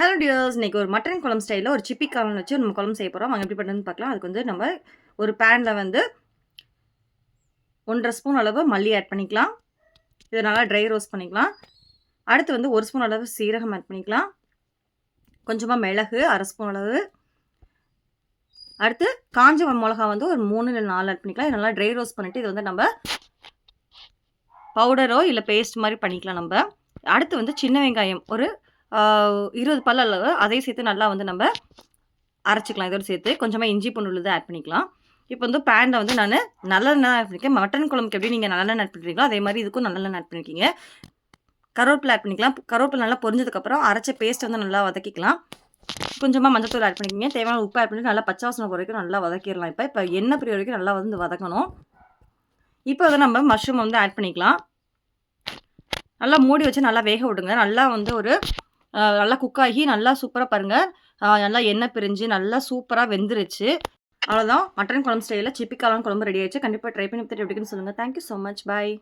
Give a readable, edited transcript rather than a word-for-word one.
Hello tears, இன்னைக்கு ஒரு mutton குழம்பு ஸ்டைலில் ஒரு சிப்பி காளான் வச்சு நம்ம குழம்பு செய்ய போகிறோம். வாங்க எப்படி பண்ணுறதுன்னு பார்க்கலாம். அதுக்கு வந்து நம்ம ஒரு பேனில் வந்து 1.5 ஸ்பூன் அளவு மல்லி ஆட் பண்ணிக்கலாம். இதை நல்லா ட்ரை ரோஸ்ட் பண்ணிக்கலாம். அடுத்து வந்து 1 ஸ்பூன் அளவு சீரகம் ஆட் பண்ணிக்கலாம். கொஞ்சமாக மிளகு 1/2 ஸ்பூன் அளவு. அடுத்து காஞ்ச மிளகா வந்து ஒரு 3 இல்லை 4 ஆட் பண்ணிக்கலாம். இது நல்லா ட்ரை ரோஸ்ட் பண்ணிவிட்டு இது வந்து நம்ம பவுடரோ இல்லை பேஸ்ட் மாதிரி பண்ணிக்கலாம் நம்ம. அடுத்து வந்து சின்ன வெங்காயம் ஒரு 20 பல் அளவு அதையும் சேர்த்து நல்லா வந்து நம்ம அரைச்சிக்கலாம். இதோடு சேர்த்து கொஞ்சமாக இஞ்சி பூண்டு விழுது ஆட் பண்ணிக்கலாம். இப்போ வந்து பேனில் வந்து நான் நல்லெண்ணெய் ஆட் பண்ணியிருக்கேன். மட்டன் குழம்புக்கு எப்படி நீங்கள் நல்லெண்ணெய் ஆட் பண்ணுறீங்களோ அதே மாதிரி இதுக்கும் நல்லெண்ணெய் ஆட் பண்ணியிருக்கீங்க. கருவேப்பிலை ஆட் பண்ணிக்கலாம். கருவேப்பிலை நல்லா பொரிஞ்சதுக்கப்புறம் அரைச்ச பேஸ்ட் வந்து நல்லா வதக்கிக்கலாம். கொஞ்சமாக மஞ்சத்தூள் ஆட் பண்ணிக்கிங்க. தேவையான உப்பு ஆட் பண்ணி நல்லா பச்சை வாசனை வரைக்கும் நல்லா வதக்கிடலாம். இப்போ எண்ணெய் பிரிய வரைக்கும் நல்லா வந்து வதக்கணும். இப்போ வந்து நம்ம மஷ்ரூம் வந்து ஆட் பண்ணிக்கலாம். நல்லா மூடி வச்சு நல்லா வேக விடுங்க. நல்லா வந்து ஒரு நல்லா குக் ஆகி நல்லா சூப்பராக பாருங்கள், நல்லா எண்ணெய் பிரிஞ்சு நல்லா சூப்பராக வெந்துருச்சு. அவ்வளோதான், மட்டன் குழம்பு ஸ்டைலில் சிப்பி காளான் குழம்பு ரெடி ஆயிடுச்சு. கண்டிப்பாக ட்ரை பண்ணி பார்த்துட்டு எப்படி இருக்குன்னு சொல்லுங்கள். Thank you so much. பாய்.